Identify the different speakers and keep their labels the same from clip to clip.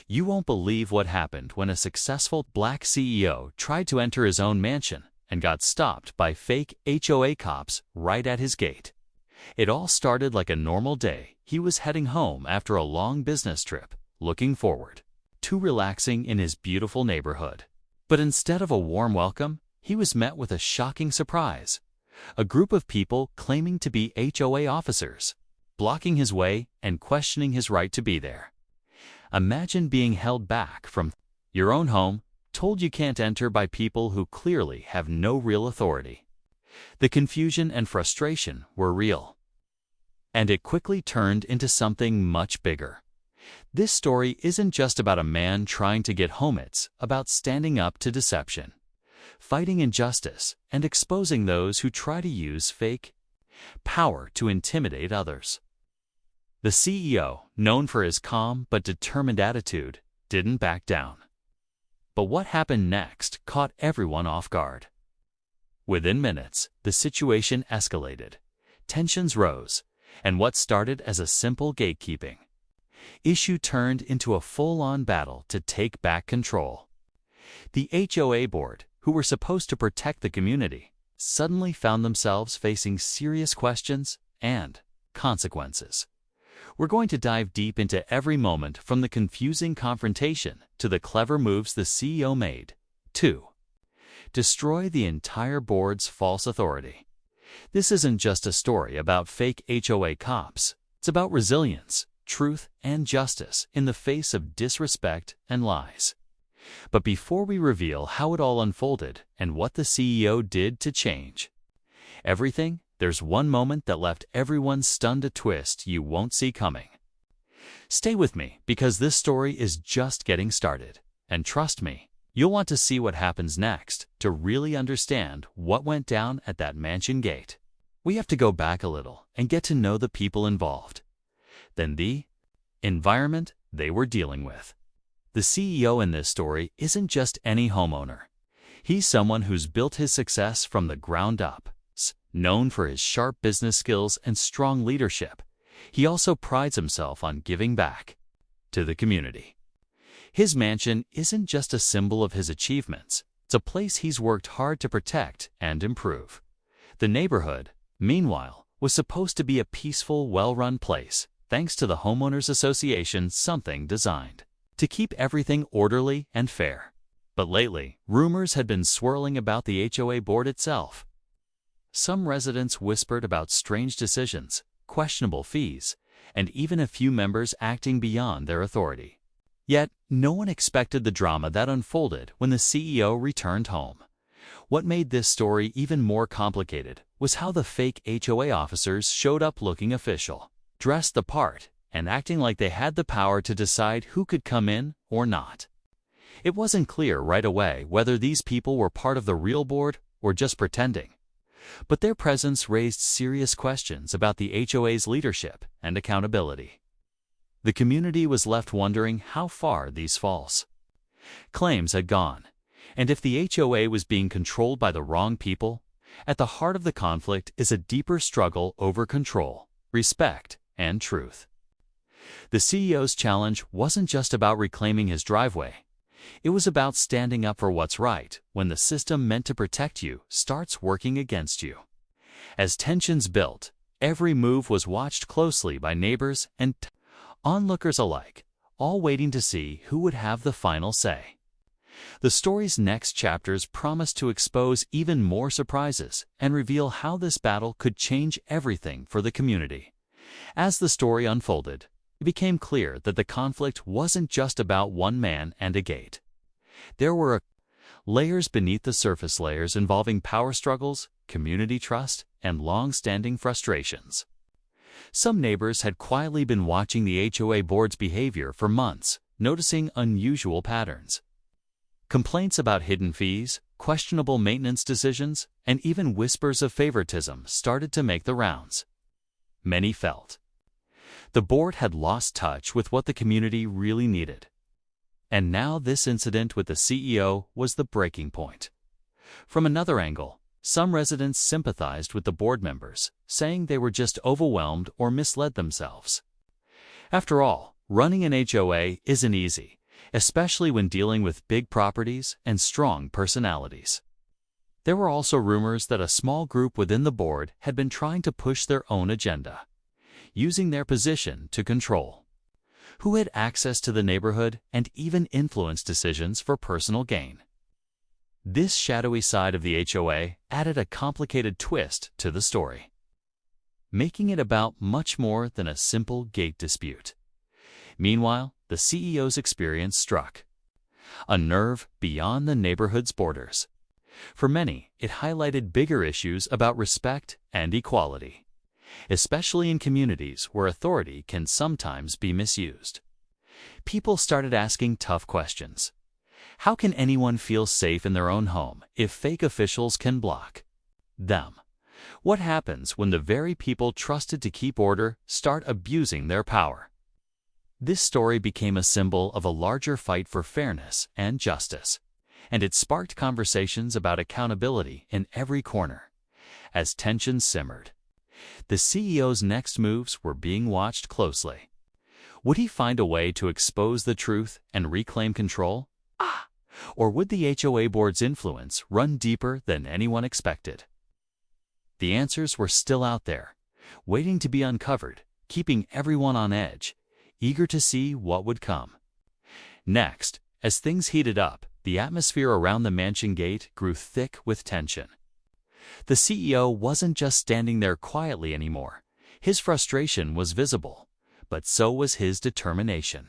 Speaker 1: You won't believe what happened when a successful black CEO tried to enter his own mansion and got stopped by fake HOA cops right at his gate. It all started like a normal day. He was heading home after a long business trip, looking forward to relaxing in his beautiful neighborhood. But instead of a warm welcome, he was met with a shocking surprise. A group of people claiming to be HOA officers, blocking his way and questioning his right to be there. Imagine being held back from your own home, told you can't enter by people who clearly have no real authority. The confusion and frustration were real. And it quickly turned into something much bigger. This story isn't just about a man trying to get home, it's about standing up to deception, fighting injustice, and exposing those who try to use fake power to intimidate others. The CEO, known for his calm but determined attitude, didn't back down. But what happened next caught everyone off guard. Within minutes, the situation escalated. Tensions rose, and what started as a simple gatekeeping issue turned into a full-on battle to take back control. The HOA board, who were supposed to protect the community, suddenly found themselves facing serious questions and consequences. We're going to dive deep into every moment, from the confusing confrontation to the clever moves the CEO made to destroy the entire board's false authority. This isn't just a story about fake HOA cops. It's about resilience, truth, and justice in the face of disrespect and lies. But before we reveal how it all unfolded and what the CEO did to change everything, there's one moment that left everyone stunned, a twist you won't see coming. Stay with me, because this story is just getting started. And trust me, you'll want to see what happens next to really understand what went down at that mansion gate. We have to go back a little and get to know the people involved, then the environment they were dealing with. The CEO in this story isn't just any homeowner. He's someone who's built his success from the ground up. Known for his sharp business skills and strong leadership, he also prides himself on giving back to the community. His mansion isn't just a symbol of his achievements, it's a place he's worked hard to protect and improve. The neighborhood, meanwhile, was supposed to be a peaceful, well-run place, thanks to the Homeowners Association, something designed to keep everything orderly and fair. But lately, rumors had been swirling about the HOA board itself. Some residents whispered about strange decisions, questionable fees, and even a few members acting beyond their authority. Yet, no one expected the drama that unfolded when the CEO returned home. What made this story even more complicated was how the fake HOA officers showed up looking official, dressed the part, and acting like they had the power to decide who could come in or not. It wasn't clear right away whether these people were part of the real board or just pretending. But their presence raised serious questions about the HOA's leadership and accountability. The community was left wondering how far these false claims had gone, and if the HOA was being controlled by the wrong people. At the heart of the conflict is a deeper struggle over control, respect, and truth. The CEO's challenge wasn't just about reclaiming his driveway. It was about standing up for what's right when the system meant to protect you starts working against you. As tensions built, every move was watched closely by neighbors and onlookers alike, all waiting to see who would have the final say. The story's next chapters promise to expose even more surprises and reveal how this battle could change everything for the community. As the story unfolded, it became clear that the conflict wasn't just about one man and a gate. There were layers beneath the surface, layers involving power struggles, community trust, and long-standing frustrations. Some neighbors had quietly been watching the HOA board's behavior for months, noticing unusual patterns. Complaints about hidden fees, questionable maintenance decisions, and even whispers of favoritism started to make the rounds. Many felt the board had lost touch with what the community really needed. And now this incident with the CEO was the breaking point. From another angle, some residents sympathized with the board members, saying they were just overwhelmed or misled themselves. After all, running an HOA isn't easy, especially when dealing with big properties and strong personalities. There were also rumors that a small group within the board had been trying to push their own agenda, using their position to control. Who had access to the neighborhood and even influence decisions for personal gain. This shadowy side of the HOA added a complicated twist to the story, making it about much more than a simple gate dispute. Meanwhile, the CEO's experience struck a nerve beyond the neighborhood's borders. For many, it highlighted bigger issues about respect and equality, especially in communities where authority can sometimes be misused. People started asking tough questions. How can anyone feel safe in their own home if fake officials can block them? What happens when the very people trusted to keep order start abusing their power? This story became a symbol of a larger fight for fairness and justice, and it sparked conversations about accountability in every corner. As tensions simmered, the CEO's next moves were being watched closely. Would he find a way to expose the truth and reclaim control? Or would the HOA board's influence run deeper than anyone expected? The answers were still out there, waiting to be uncovered, keeping everyone on edge, eager to see what would come. Next, as things heated up, the atmosphere around the mansion gate grew thick with tension. The CEO wasn't just standing there quietly anymore. His frustration was visible, but so was his determination.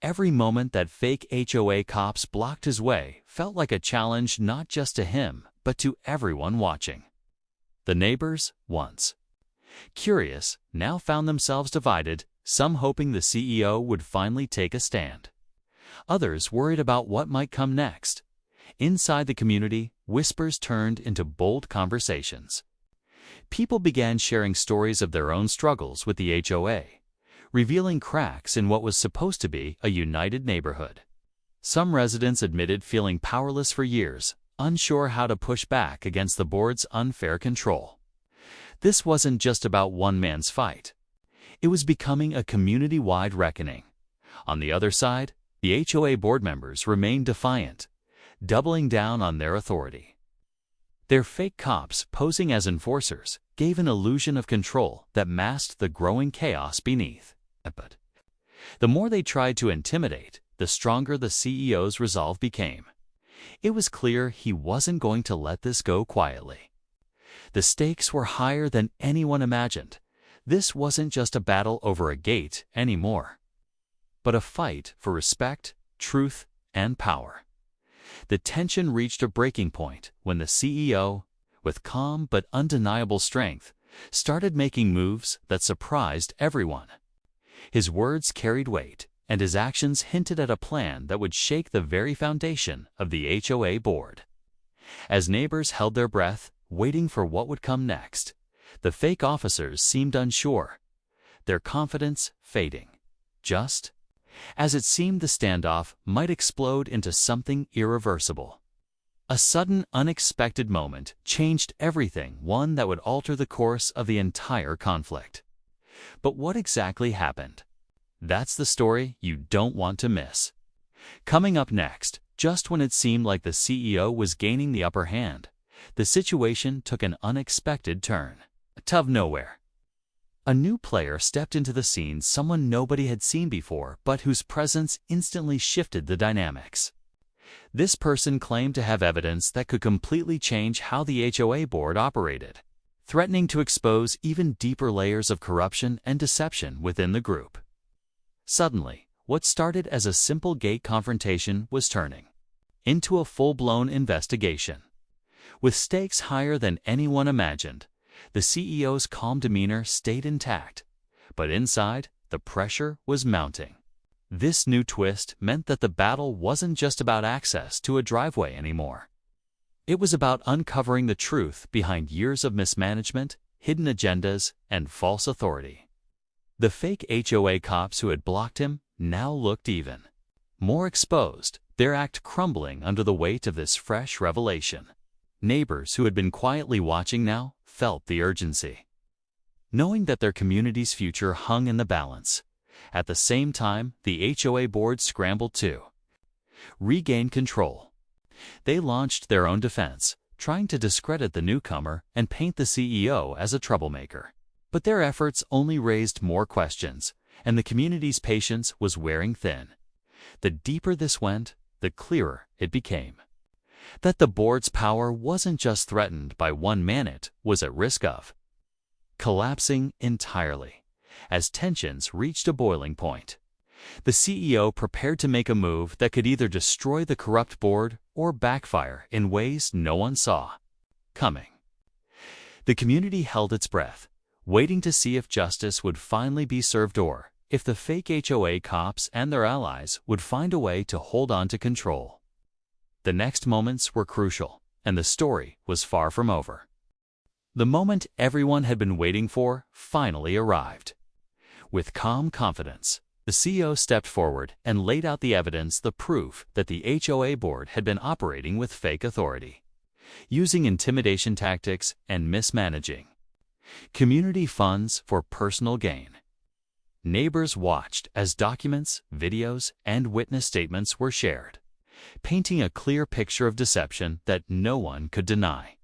Speaker 1: Every moment that fake HOA cops blocked his way felt like a challenge not just to him, but to everyone watching. The neighbors, once curious, now found themselves divided, some hoping the CEO would finally take a stand. Others worried about what might come next. Inside the community, whispers turned into bold conversations. People began sharing stories of their own struggles with the HOA, revealing cracks in what was supposed to be a united neighborhood. Some residents admitted feeling powerless for years, unsure how to push back against the board's unfair control. This wasn't just about one man's fight. It was becoming a community-wide reckoning. On the other side, the HOA board members remained defiant, doubling down on their authority. Their fake cops, posing as enforcers, gave an illusion of control that masked the growing chaos beneath. But the more they tried to intimidate, the stronger the CEO's resolve became. It was clear he wasn't going to let this go quietly. The stakes were higher than anyone imagined. This wasn't just a battle over a gate anymore, but a fight for respect, truth, and power. The tension reached a breaking point when the CEO, with calm but undeniable strength, started making moves that surprised everyone. His words carried weight, and his actions hinted at a plan that would shake the very foundation of the HOA board. As neighbors held their breath, waiting for what would come next, the fake officers seemed unsure, their confidence fading. Just as it seemed the standoff might explode into something irreversible. A sudden, unexpected moment changed everything, one that would alter the course of the entire conflict. But what exactly happened? That's the story you don't want to miss. Coming up next, just when it seemed like the CEO was gaining the upper hand, the situation took an unexpected turn. Out of nowhere, a new player stepped into the scene, someone nobody had seen before, but whose presence instantly shifted the dynamics. This person claimed to have evidence that could completely change how the HOA board operated, threatening to expose even deeper layers of corruption and deception within the group. Suddenly, what started as a simple gate confrontation was turning into a full-blown investigation. With stakes higher than anyone imagined, the CEO's calm demeanor stayed intact, but inside, the pressure was mounting. This new twist meant that the battle wasn't just about access to a driveway anymore. It was about uncovering the truth behind years of mismanagement, hidden agendas, and false authority. The fake HOA cops who had blocked him now looked even more exposed, their act crumbling under the weight of this fresh revelation. Neighbors who had been quietly watching now felt the urgency, knowing that their community's future hung in the balance. At the same time, the HOA board scrambled too, regain control. They launched their own defense, trying to discredit the newcomer and paint the CEO as a troublemaker. But their efforts only raised more questions, and the community's patience was wearing thin. The deeper this went, the clearer it became. That the board's power wasn't just threatened by one man, it was at risk of collapsing entirely. As tensions reached a boiling point, the CEO prepared to make a move that could either destroy the corrupt board or backfire in ways no one saw coming. The community held its breath, waiting to see if justice would finally be served or if the fake HOA cops and their allies would find a way to hold on to control. The next moments were crucial, and the story was far from over. The moment everyone had been waiting for finally arrived. With calm confidence, the CEO stepped forward and laid out the evidence, the proof that the HOA board had been operating with fake authority, using intimidation tactics and mismanaging community funds for personal gain. Neighbors watched as documents, videos, and witness statements were shared, painting a clear picture of deception that no one could deny.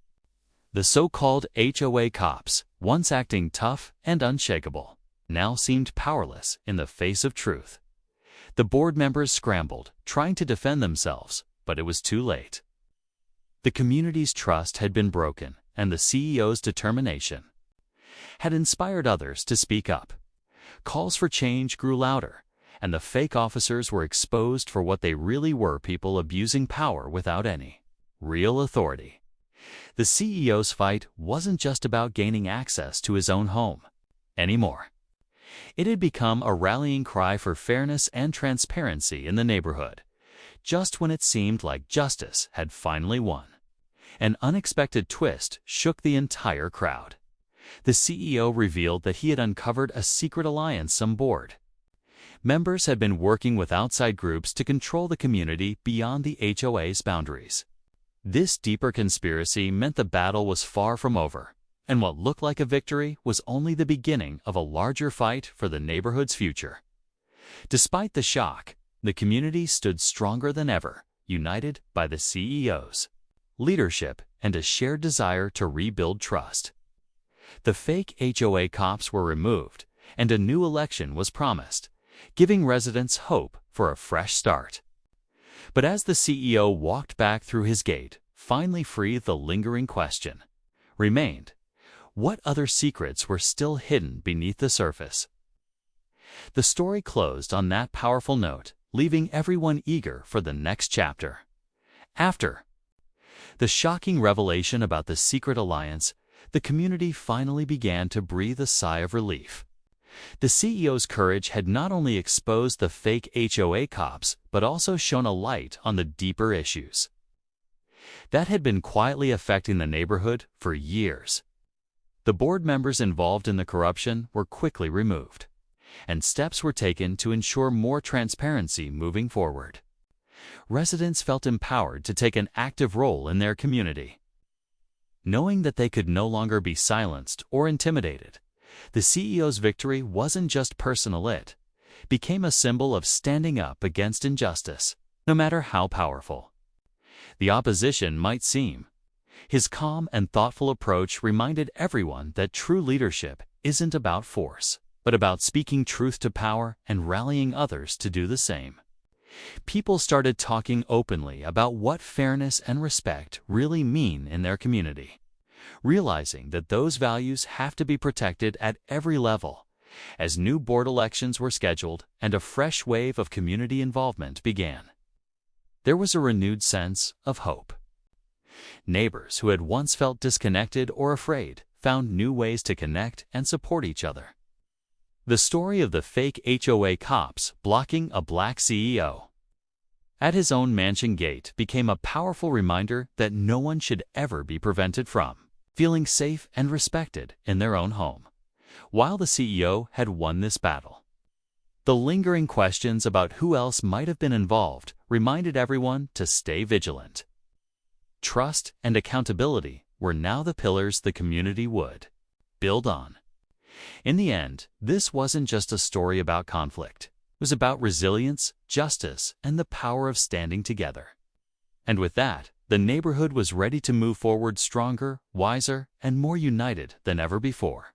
Speaker 1: The so-called HOA cops, once acting tough and unshakable, now seemed powerless in the face of truth. The board members scrambled, trying to defend themselves, but it was too late. The community's trust had been broken, and the CEO's determination had inspired others to speak up. Calls for change grew louder, and the fake officers were exposed for what they really were: people abusing power without any real authority. The CEO's fight wasn't just about gaining access to his own home anymore. It had become a rallying cry for fairness and transparency in the neighborhood. Just when it seemed like justice had finally won, an unexpected twist shook the entire crowd. The CEO revealed that he had uncovered a secret alliance. Some board members had been working with outside groups to control the community beyond the HOA's boundaries. This deeper conspiracy meant the battle was far from over, and what looked like a victory was only the beginning of a larger fight for the neighborhood's future. Despite the shock, the community stood stronger than ever, united by the CEO's leadership and a shared desire to rebuild trust. The fake HOA cops were removed, and a new election was promised, giving residents hope for a fresh start. But as the CEO walked back through his gate, finally free, the lingering question remained: what other secrets were still hidden beneath the surface? The story closed on that powerful note, leaving everyone eager for the next chapter. After the shocking revelation about the secret alliance, the community finally began to breathe a sigh of relief. The CEO's courage had not only exposed the fake HOA cops, but also shone a light on the deeper issues that had been quietly affecting the neighborhood for years. The board members involved in the corruption were quickly removed, and steps were taken to ensure more transparency moving forward. Residents felt empowered to take an active role in their community. Knowing that they could no longer be silenced or intimidated, the CEO's victory wasn't just personal, it became a symbol of standing up against injustice, no matter how powerful the opposition might seem. His calm and thoughtful approach reminded everyone that true leadership isn't about force, but about speaking truth to power and rallying others to do the same. People started talking openly about what fairness and respect really mean in their community, realizing that those values have to be protected at every level. As new board elections were scheduled and a fresh wave of community involvement began, there was a renewed sense of hope. Neighbors who had once felt disconnected or afraid found new ways to connect and support each other. The story of the fake HOA cops blocking a black CEO at his own mansion gate became a powerful reminder that no one should ever be prevented from feeling safe and respected in their own home. While the CEO had won this battle, the lingering questions about who else might have been involved reminded everyone to stay vigilant. Trust and accountability were now the pillars the community would build on. In the end, this wasn't just a story about conflict. was about resilience, justice, and the power of standing together. And with that, the neighborhood was ready to move forward stronger, wiser, and more united than ever before.